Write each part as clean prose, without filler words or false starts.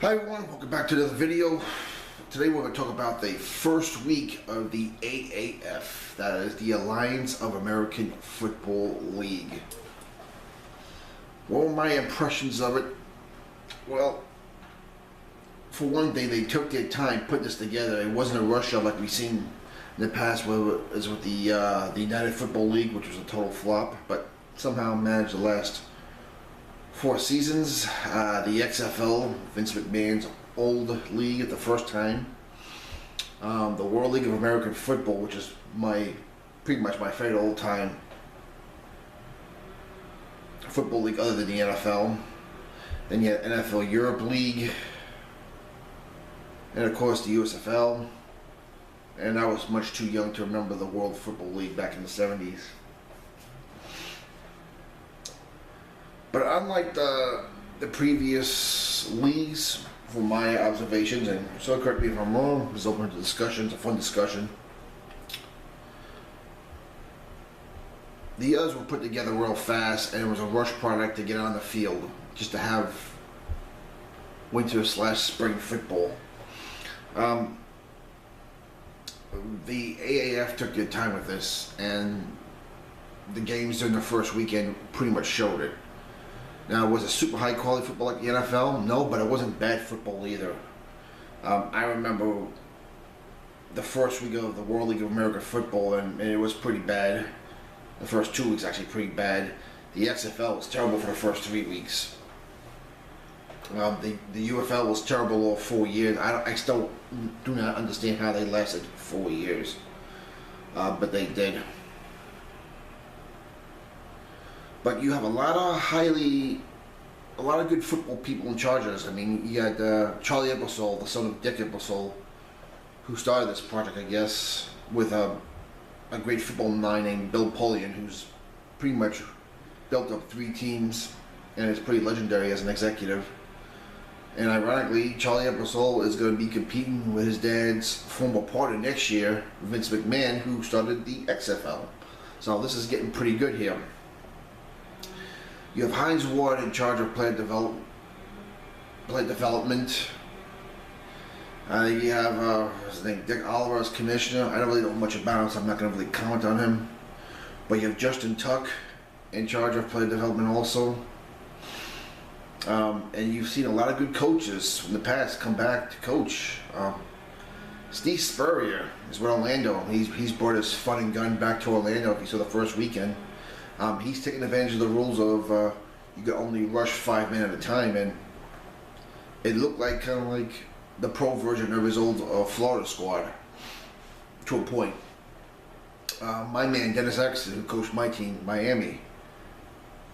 Hi everyone, welcome back to another video. Today we're going to talk about the first week of the AAF, that is the Alliance of American Football League. What were my impressions of it? Well, for one thing, they took their time putting this together. It wasn't a rush hour like we've seen in the past as with the United Football League, which was a total flop, but somehow managed to last 4 seasons. The XFL, Vince McMahon's old league at the first time. The World League of American Football, which is pretty much my favorite all-time football league other than the NFL. Then you had NFL Europe League, and of course the USFL. And I was much too young to remember the World Football League back in the 70s. But unlike the previous leagues, from my observations, and so correct me if I'm wrong, it's open to discussion, it's a fun discussion. The others were put together real fast, and it was a rush product to get on the field, just to have winter/spring football. The AAF took their time with this, and the games during the first weekend pretty much showed it. Now, was it super high quality football like the NFL? No, but it wasn't bad football either. I remember the first week of the World League of American Football, and it was pretty bad. The first 2 weeks actually pretty bad. The XFL was terrible for the first 3 weeks. The UFL was terrible all 4 years. I still do not understand how they lasted 4 years, but they did. But you have a lot of good football people in charge of this. I mean, you had Charlie Ebersol, the son of Dick Ebersol, who started this project, I guess, with a great football mind named Bill Polian, who's pretty much built up 3 teams and is pretty legendary as an executive. And ironically, Charlie Ebersol is going to be competing with his dad's former partner next year, Vince McMahon, who started the XFL. So this is getting pretty good here. You have Heinz Ward in charge of player development. You have his name, Dick Oliver, as commissioner. I don't really know much about him, so I'm not going to really comment on him. But you have Justin Tuck in charge of player development also. And you've seen a lot of good coaches from the past come back to coach. Steve Spurrier is with Orlando. He's brought his fun and gun back to Orlando. If you saw the first weekend. He's taking advantage of the rules of you can only rush 5 men at a time, and it looked like kind of like the pro version of his old Florida squad to a point. My man Dennis Exton, who coached my team, Miami,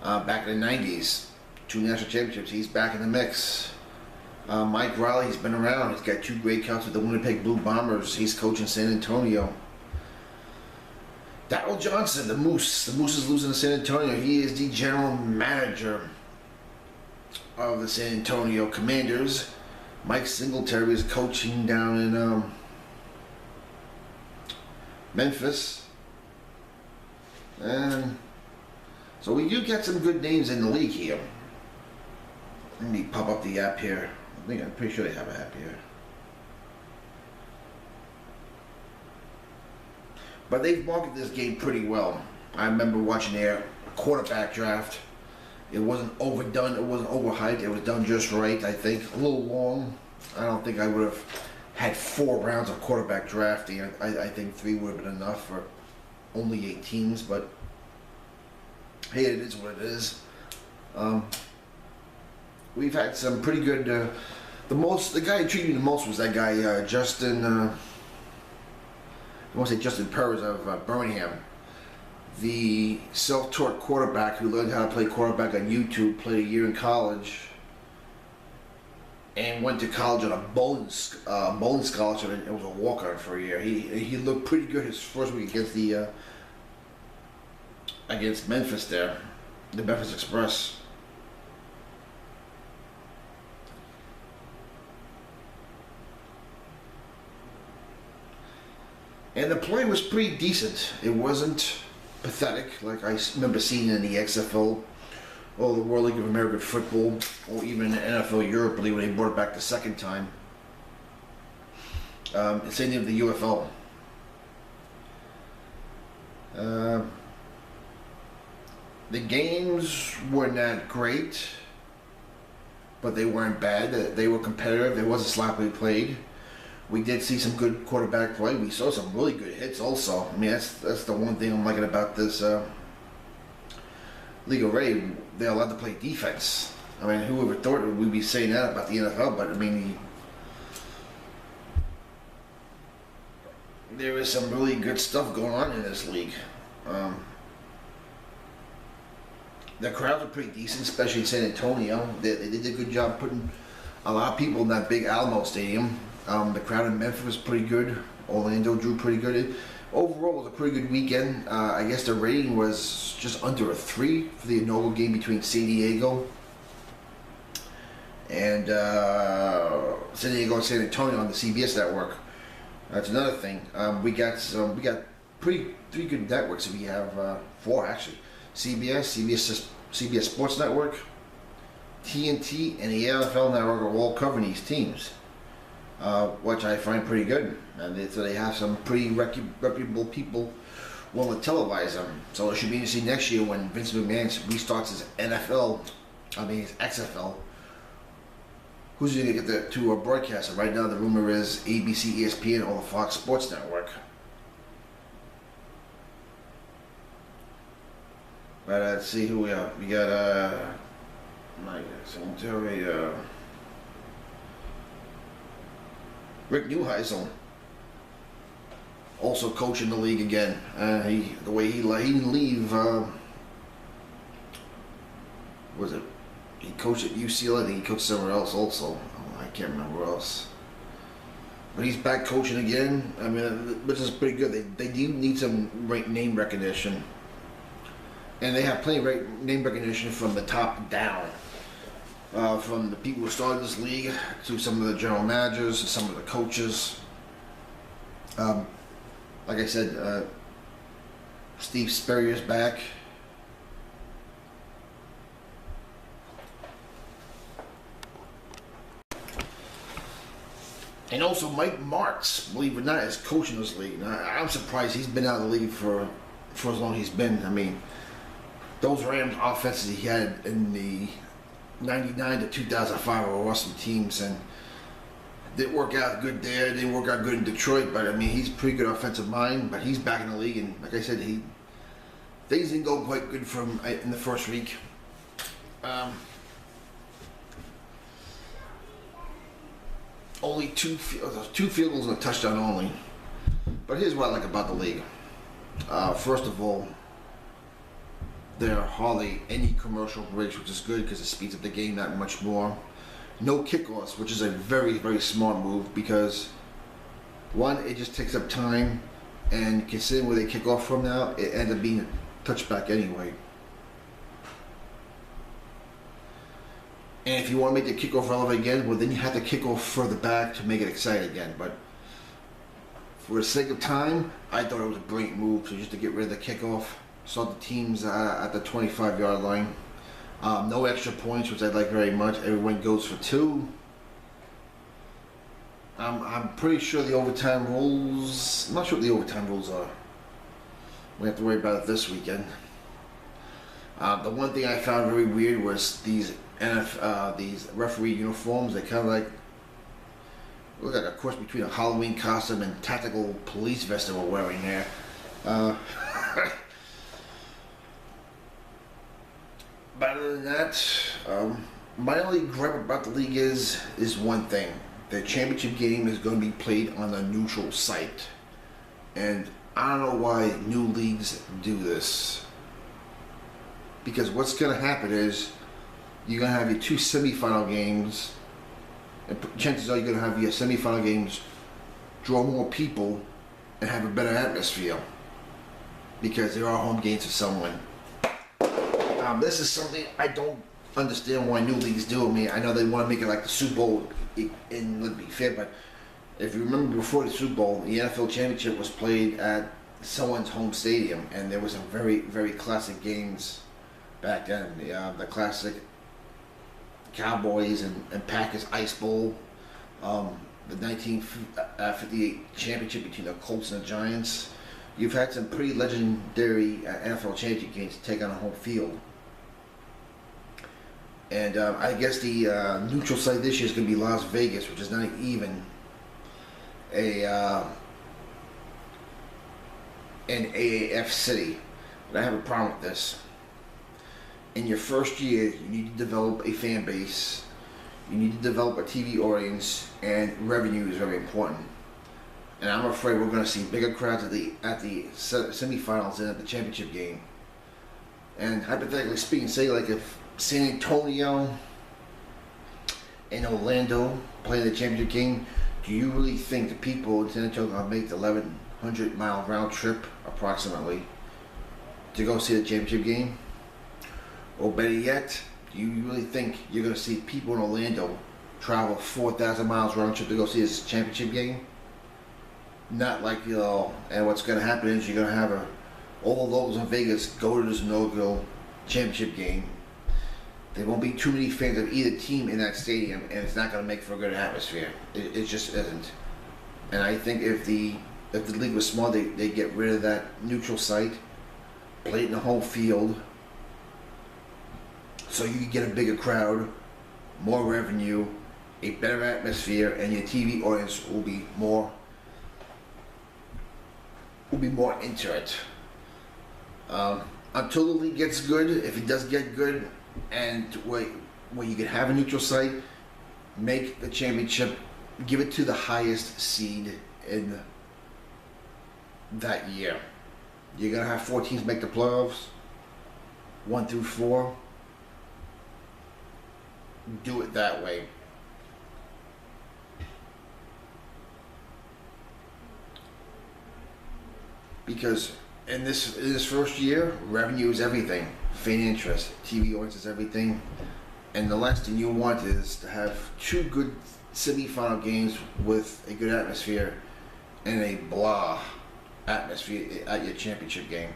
back in the 90s, 2 national championships, he's back in the mix. Mike Riley, he's been around. He's got 2 great cups with the Winnipeg Blue Bombers. He's coaching San Antonio. Darryl Johnson, the Moose. The Moose is losing to San Antonio. He is the general manager of the San Antonio Commanders. Mike Singletary is coaching down in Memphis. And so we do get some good names in the league here. Let me pop up the app here. I'm pretty sure they have an app here. But they've marketed this game pretty well. I remember watching their quarterback draft. It wasn't overdone, it wasn't overhyped, it was done just right, I think. A little long. I don't think I would have had 4 rounds of quarterback drafting. I think 3 would have been enough for only 8 teams, but hey, it is what it is. We've had some pretty good, the guy who treated me the most was that guy, Justin, I want to say Justin Perez of Birmingham, the self-taught quarterback who learned how to play quarterback on YouTube, played a year in college, and went to college on a bowling scholarship, and it was a walk-on for a year. He looked pretty good his first week against Memphis there, the Memphis Express. And the play was pretty decent. It wasn't pathetic like I remember seeing in the XFL or the World League of American Football, or even NFL Europe League when they brought it back the second time. Same thing with the UFL. The games were not great, but they weren't bad. They were competitive. It wasn't sloppily played. We did see some good quarterback play. We saw some really good hits also. I mean, that's the one thing I'm liking about this League of Ray. They're allowed to play defense. I mean, whoever thought we'd be saying that about the NFL, but I mean, there is some really good stuff going on in this league. The crowds are pretty decent, especially in San Antonio. They did a good job putting a lot of people in that big Alamo Stadium. The crowd in Memphis was pretty good. Orlando drew pretty good. Overall, it was a pretty good weekend. I guess the rating was just under a 3 for the inaugural game between San Diego and San Antonio on the CBS network. That's another thing. We got 3 good networks. We have 4 actually. CBS Sports Network, TNT, and the NFL Network are all covering these teams, which I find pretty good. And so they have some pretty reputable people willing to televise them. So it should be interesting next year when Vince McMahon restarts his his XFL. Who's going to get to a broadcaster? Right now, the rumor is ABC, ESPN, or the Fox Sports Network. But let's see who we are. We got Rick Neuheisel, also coaching the league again. He didn't leave. Was it? He coached at UCLA. I think he coached somewhere else also. I can't remember where else. But he's back coaching again. I mean, which is pretty good. They do need some name recognition. And they have plenty of name recognition from the top down. From the people who started this league to some of the general managers and some of the coaches. Like I said, Steve Spurrier's back. And also Mike Martz, believe it or not, is coaching this league. Now, I'm surprised he's been out of the league for as long as he's been. I mean, those Rams offenses he had in the 99 to 2005 were awesome teams, and didn't work out good there. Didn't work out good in Detroit, but I mean, he's a pretty good offensive mind. But he's back in the league, and like I said, things didn't go quite good for him in the first week. Only two field goals and a touchdown only. But here's what I like about the league. First of all, there are hardly any commercial breaks, which is good because it speeds up the game that much more. No kickoffs, which is a very, very smart move because, one, it just takes up time, and considering where they kick off from now, it ends up being a touchback anyway. And if you want to make the kickoff relevant again, well, then you have to kick off further back to make it exciting again. But for the sake of time, I thought it was a brilliant move just to get rid of the kickoff. Start the teams at the 25-yard line. No extra points, which I like very much. Everyone goes for 2. I'm pretty sure the overtime rules. I'm not sure what the overtime rules are. We have to worry about it this weekend. The one thing I found very weird was these referee uniforms. They kind of look like a cross between a Halloween costume and tactical police vest they were wearing there. But other than that, my only gripe about the league is one thing. The championship game is going to be played on a neutral site. And I don't know why new leagues do this. Because what's going to happen is you're going to have your 2 semifinal games, and chances are you're going to have your semifinal games draw more people and have a better atmosphere because there are home games for someone. This is something I don't understand why new leagues do. I mean, I know they want to make it like the Super Bowl, and let's be fair, but if you remember before the Super Bowl, the NFL Championship was played at someone's home stadium, and there were some very, very classic games back then. The classic Cowboys and Packers Ice Bowl, the 1958 championship between the Colts and the Giants. You've had some pretty legendary NFL championship games taken on home field. And I guess the neutral site this year is going to be Las Vegas, which is not even an AAF city. But I have a problem with this. In your first year, you need to develop a fan base, you need to develop a TV audience, and revenue is very important. And I'm afraid we're going to see bigger crowds at the semifinals than at the championship game. And hypothetically speaking, say like if San Antonio and Orlando play the championship game, do you really think the people in San Antonio are going to make the 1,100-mile round trip approximately to go see the championship game? Or better yet, do you really think you're going to see people in Orlando travel 4,000 miles round trip to go see this championship game? Not like, and what's going to happen is you're going to have all the locals in Vegas go to this inaugural championship game. There won't be too many fans of either team in that stadium, and it's not going to make for a good atmosphere. It just isn't. And I think if the league was smart, they get rid of that neutral site, play it in the home field, so you can get a bigger crowd, more revenue, a better atmosphere, and your TV audience will be more into it. Until the league gets good, if it does get good, and where you can have a neutral site, make the championship, give it to the highest seed in that year. You're gonna have 4 teams make the playoffs, 1 through 4. Do it that way. Because in this first year, revenue is everything. Fan interest, TV audience is everything. And the last thing you want is to have 2 good semi-final games with a good atmosphere and a blah atmosphere at your championship game.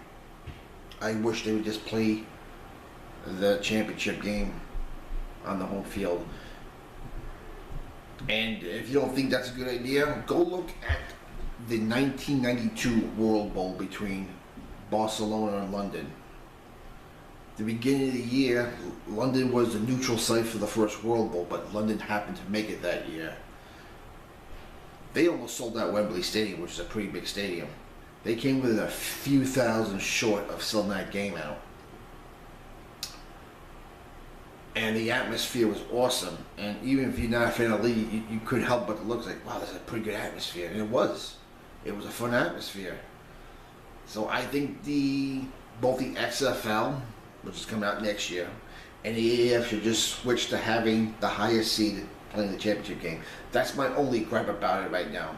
I wish they would just play the championship game on the home field. And if you don't think that's a good idea, go look at the 1992 World Bowl between Barcelona and London. The beginning of the year, London was the neutral site for the first World Bowl, but London happened to make it that year. They almost sold out Wembley Stadium, which is a pretty big stadium. They came within a few thousand short of selling that game out. And the atmosphere was awesome. And even if you're not a fan of the league, you couldn't help but look like, wow, that's a pretty good atmosphere. And it was. It was a fun atmosphere. So I think both the XFL, which is coming out next year, and the AAF should just switch to having the highest seed playing the championship game. That's my only gripe about it right now.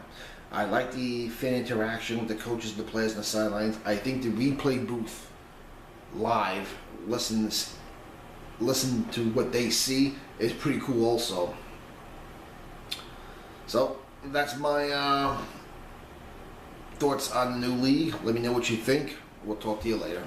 I like the fan interaction with the coaches and the players on the sidelines. I think the replay booth live, listen to what they see is pretty cool also. So that's my thoughts on the new league. Let me know what you think. We'll talk to you later.